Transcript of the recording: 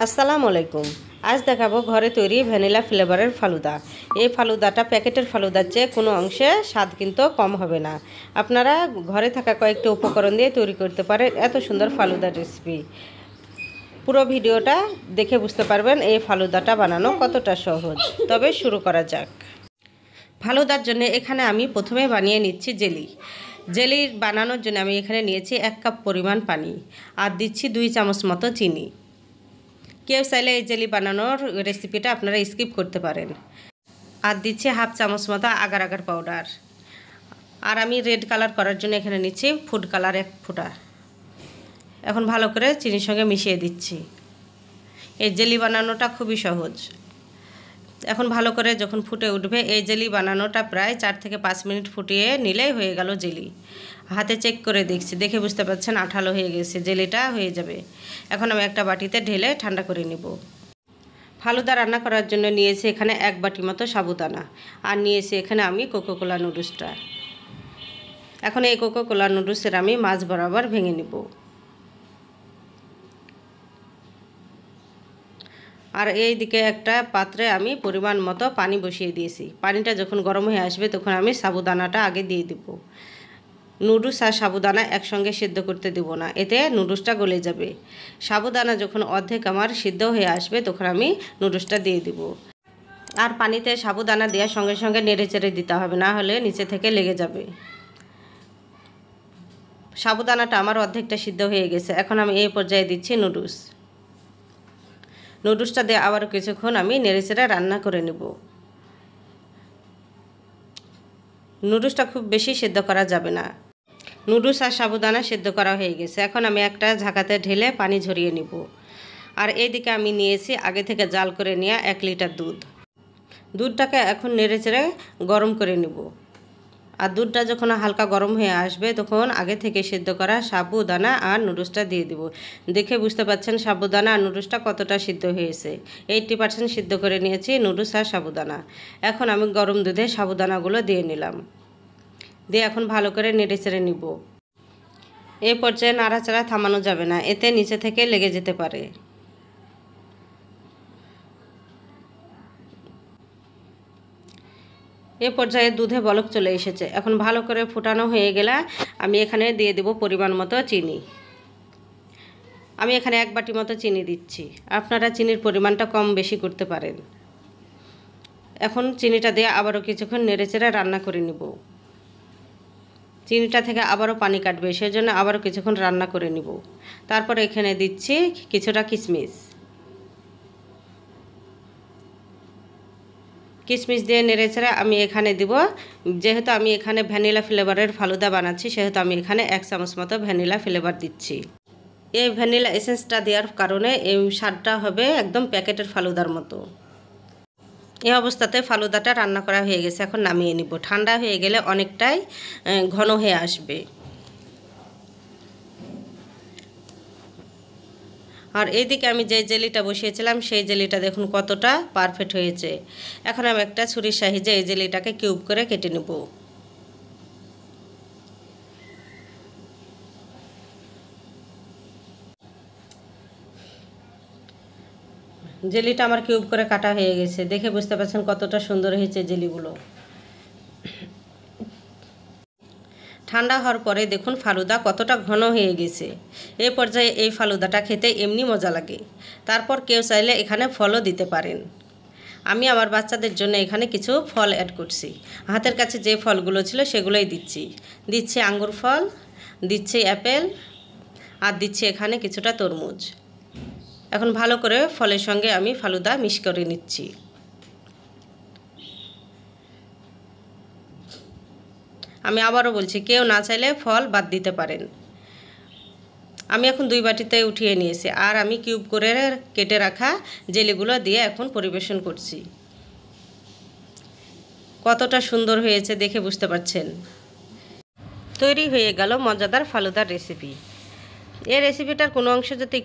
আসসালামু আলাইকুম। আজ দেখাবো ঘরে তৈরি ভ্যানিলা ফ্লেভারের ফালুদা। এই ফালুদাটা প্যাকেটের ফালুদার চেয়ে কোনো অংশে স্বাদ কিন্তু কম হবে না। আপনারা ঘরে থাকা কয়েকটি উপকরণ দিয়ে তৈরি করতে পারেন এত সুন্দর ফালুদার রেসিপি। পুরো ভিডিওটা দেখে বুঝতে পারবেন এই ফালুদাটা বানানো কতটা সহজ। তবে শুরু করা যাক। ফালুদার জন্য এখানে আমি প্রথমে বানিয়ে নিচ্ছি জেলি। জেলি বানানোর জন্য আমি এখানে নিয়েছি 1 কাপ পরিমাণ পানি আর দিচ্ছি 2 চামচ মতো চিনি। কেউ চাইলে এই জেলি বানানোর রেসিপিটা আপনারা স্কিপ করতে পারেন। আর দিচ্ছি 1/2 চামচ মতো আগার আগার পাউডার। আর আমি রেড কালার করার জন্য এখানে নিচ্ছি ফুড কালার 1 ফোঁটা। এখন ভালো করে চিনির সঙ্গে মিশিয়ে দিচ্ছি। এই জেলি বানানোটা খুবই সহজ। এখন ভালো করে যখন ফুটে উঠবে এই জেলি বানানোটা প্রায় 4 থেকে 5 মিনিট ফুটিয়ে নিলেই হয়ে গেল জেলি। হাতে চেক করে দেখছি, দেখে বুঝতে পারছেন আঠালো হয়ে গেছে, জেলিটা হয়ে যাবে। এখন আমি একটা বাটিতে ঢেলে ঠান্ডা করে নিব। ফালুদা রান্না করার জন্য নিয়েছি এখানে 1 বাটি মতো সাবুদানা আর নিয়েছি এখানে আমি কোকোকোলা নুডলসটা। এখন এই কোকোকোলা নুডলসের আমি মাছ বরাবর ভেঙে নিব। আর এই দিকে একটা পাত্রে আমি পরিমাণ মতো পানি বসিয়ে দিয়েছি। পানিটা যখন গরম হয়ে আসবে তখন আমি সাবুদানাটা আগে দিয়ে দেব। নুডলস আর সাবুদানা একসঙ্গে সিদ্ধ করতে দেব না, এতে নুডলসটা গলে যাবে। সাবুদানা যখন অর্ধেক আমার সিদ্ধ হয়ে আসবে তখন আমি নুডলসটা দিয়ে দেব। আর পানিতে সাবুদানা দেওয়ার সঙ্গে সঙ্গে নেড়ে চেড়ে দিতে হবে, না হলে নিচে থেকে লেগে যাবে। সাবুদানাটা আমার অর্ধেকটা সিদ্ধ হয়ে গেছে। এখন আমি এই পর্যায়ে দিচ্ছি নুডলসটা দিয়ে আবার কিছুক্ষণ আমি নেড়েচেড়ে রান্না করে নেব। নুডলসটা খুব বেশি সেদ্ধ করা যাবে না। নুডলস আর সাবুদানা সেদ্ধ করা হয়ে গেছে। এখন আমি একটা ঝাঁকাতে ঢেলে পানি ঝরিয়ে নিব। আর এইদিকে আমি নিয়েছি আগে থেকে জাল করে নেওয়া 1 লিটার দুধ। দুধটাকে এখন নেড়েচেড়ে গরম করে নিব। আর দুধটা যখন হালকা গরম হয়ে আসবে তখন আগে থেকে সেদ্ধ করা সাবুদানা আর নুডলসটা দিয়ে দিব। দেখে বুঝতে পারছেন সাবুদানা আর নুডলসটা কতটা সিদ্ধ হয়েছে। 80% সিদ্ধ করে নিয়েছি নুডলস আর সাবুদানা। এখন আমি গরম দুধে সাবুদানাগুলো দিয়ে নিলাম। দিয়ে এখন ভালো করে নেড়েচেড়ে নিব। এই পর্যায়ে নাড়াচাড়া থামানো যাবে না, এতে নিচে থেকে লেগে যেতে পারে। এ পর্যায়ে দুধে বলক চলে এসেছে। এখন ভালো করে ফুটানো হয়ে গেলে আমি এখানে দিয়ে দেব পরিমাণ মতো চিনি। আমি এখানে 1 বাটি মতো চিনি দিচ্ছি। আপনারা চিনির পরিমাণটা কম বেশি করতে পারেন। এখন চিনিটা দিয়ে আবারও কিছুক্ষণ নেড়েচেড়ে রান্না করে নেব। চিনিটা থেকে আবারও পানি কাটবে, সেজন্য আবারও কিছুক্ষণ রান্না করে নিব। তারপর এখানে দিচ্ছি কিছুটা কিশমিশ দিয়ে নেড়েচেড়ে আমি এখানে দিব। যেহেতু আমি এখানে ভ্যানিলা ফ্লেভারের ফালুদা বানাচ্ছি সেহেতু আমি এখানে 1 চামচ মতো ভ্যানিলা ফ্লেভার দিচ্ছি। এই ভ্যানিলা এসেন্সটা দেওয়ার কারণে এই স্বাদটা হবে একদম প্যাকেটের ফালুদার মতো। এই অবস্থাতে ফালুদাটা রান্না করা হয়ে গেছে। এখন নামিয়ে নিব। ঠান্ডা হয়ে গেলে অনেকটাই ঘন হয়ে আসবে। আর এইদিকে আমি যে জেলিটা বসিয়েছিলাম সেই জেলিটা দেখুন কতটা পারফেক্ট হয়েছে। এখন আমি একটা ছুরির সাহায্যে এই জেলিটাকে কিউব করে কেটে নেব। জেলিটা আমার কিউব করে কাটা হয়ে গেছে। দেখে বুঝতে পারছেন কতটা সুন্দর হয়েছে জেলিগুলো। ঠান্ডা হওয়ার পরে দেখুন ফালুদা কতটা ঘন হয়ে গেছে। এই পর্যায়ে এই ফালুদাটা খেতে এমনি মজা লাগে। তারপর কেউ চাইলে এখানে ফলও দিতে পারেন। আমি আমার বাচ্চাদের জন্য এখানে কিছু ফল অ্যাড করছি। হাতের কাছে যে ফলগুলো ছিল সেগুলোই দিচ্ছি আঙ্গুর ফল, দিচ্ছি অ্যাপেল আর দিচ্ছি এখানে কিছুটা তরমুজ। এখন ভালো করে ফলের সঙ্গে আমি ফালুদা মিক্স করে নিচ্ছি। আমি আবারও বলছি কেউ না চাইলে ফল বাদ দিতে পারেন। আমি এখন 2 বাটিতে উঠিয়ে নিয়েছি আর আমি কিউব করে কেটে রাখা জেলিগুলো দিয়ে এখন পরিবেশন করছি। কতটা সুন্দর হয়েছে দেখে বুঝতে পারছেন। তৈরি হয়ে গেল মজাদার ফালুদার রেসিপি। এই রেসিপিটার কোনো অংশ যদি